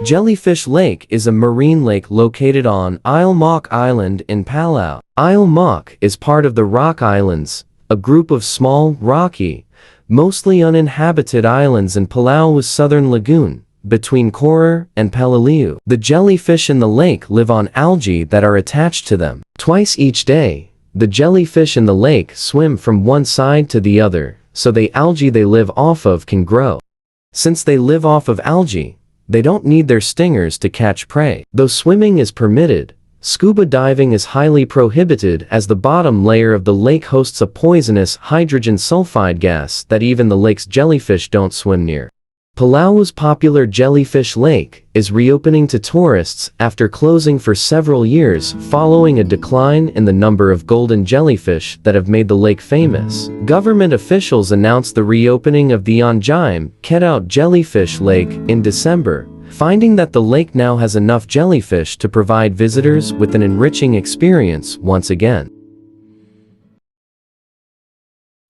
Jellyfish Lake is a marine lake located on Ngerulmud Island in Palau. Ngerulmud is part of the Rock Islands, a group of small, rocky, mostly uninhabited islands in Palau's southern lagoon, between Koror and Palau. The jellyfish in the lake live on algae that are attached to them. Twice each day, the jellyfish in the lake swim from one side to the other, so the algae they live off of can grow. Since they live off of algae, they don't need their stingers to catch prey. Though swimming is permitted, scuba diving is highly prohibited as the bottom layer of the lake hosts a poisonous hydrogen sulfide gas that even the lake's jellyfish don't swim near. Palau's popular Jellyfish Lake is reopening to tourists after closing for several years following a decline in the number of golden jellyfish that have made the lake famous. Government officials announced the reopening of the Onjaim Ketout Jellyfish Lake in December, finding that the lake now has enough jellyfish to provide visitors with an enriching experience once again.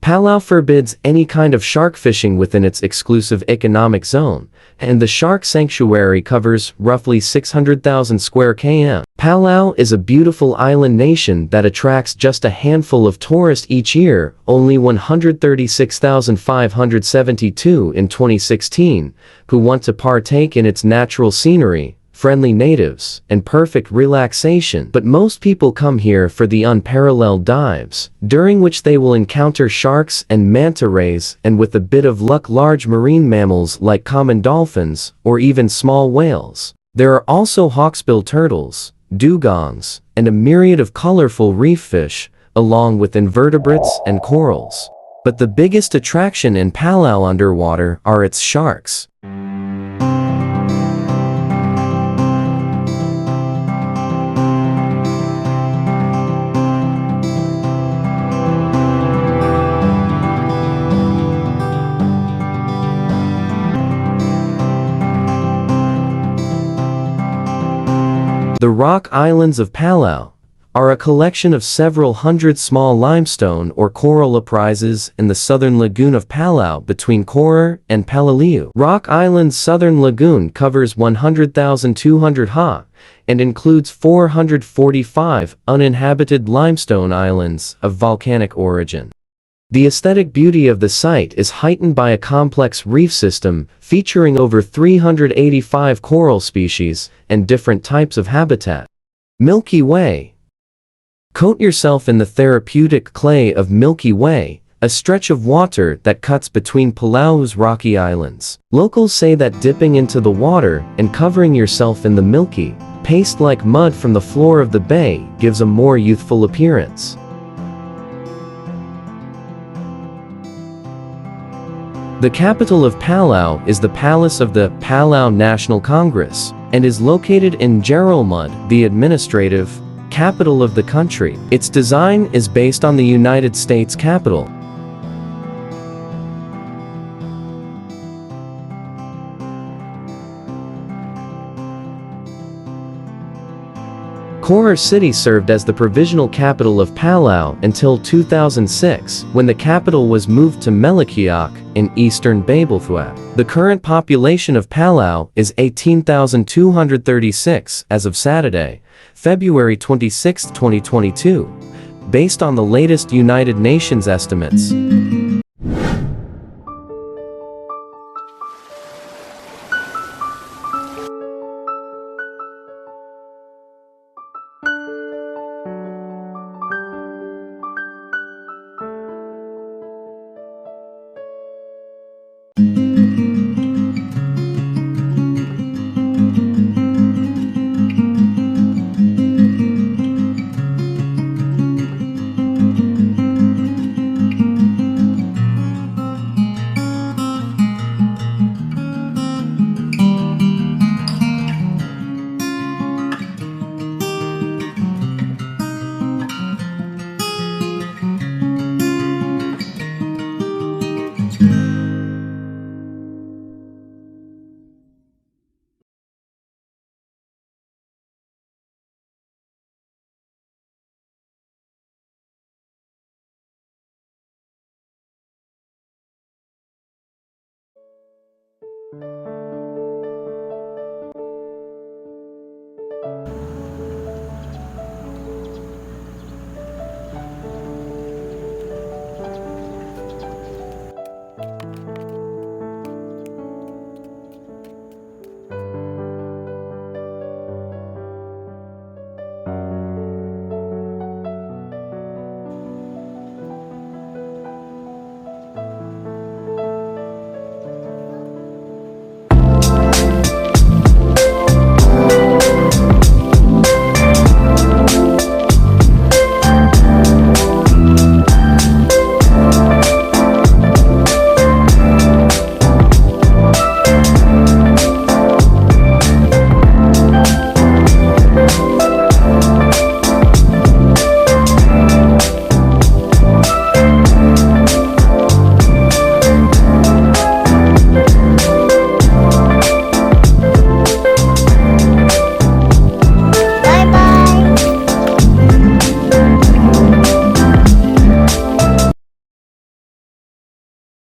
Palau forbids any kind of shark fishing within its exclusive economic zone, and the shark sanctuary covers roughly 600,000 square km. Palau is a beautiful island nation that attracts just a handful of tourists each year, only 136,572 in 2016, who want to partake in its natural scenery, friendly natives, and perfect relaxation. But most people come here for the unparalleled dives, during which they will encounter sharks and manta rays, and with a bit of luck large marine mammals like common dolphins, or even small whales. There are also hawksbill turtles, dugongs, and a myriad of colorful reef fish, along with invertebrates and corals. But the biggest attraction in Palau underwater are its sharks. The Rock Islands of Palau are a collection of several hundred small limestone or coral apprises in the southern lagoon of Palau between Koror and Palau. Rock Island's southern lagoon covers 100,200 ha and includes 445 uninhabited limestone islands of volcanic origin. The aesthetic beauty of the site is heightened by a complex reef system featuring over 385 coral species and different types of habitat. Milky Way. Coat yourself in the therapeutic clay of Milky Way, a stretch of water that cuts between Palau's rocky islands. Locals say that dipping into the water and covering yourself in the milky, paste-like mud from the floor of the bay gives a more youthful appearance. The capital of Palau is the Palace of the Palau National Congress, and is located in Ngerulmud, the administrative capital of the country. Its design is based on the United States Capitol. Koror City served as the provisional capital of Palau until 2006, when the capital was moved to Melikiak in eastern Babeldaob. The current population of Palau is 18,236 as of Saturday, February 26, 2022, based on the latest United Nations estimates.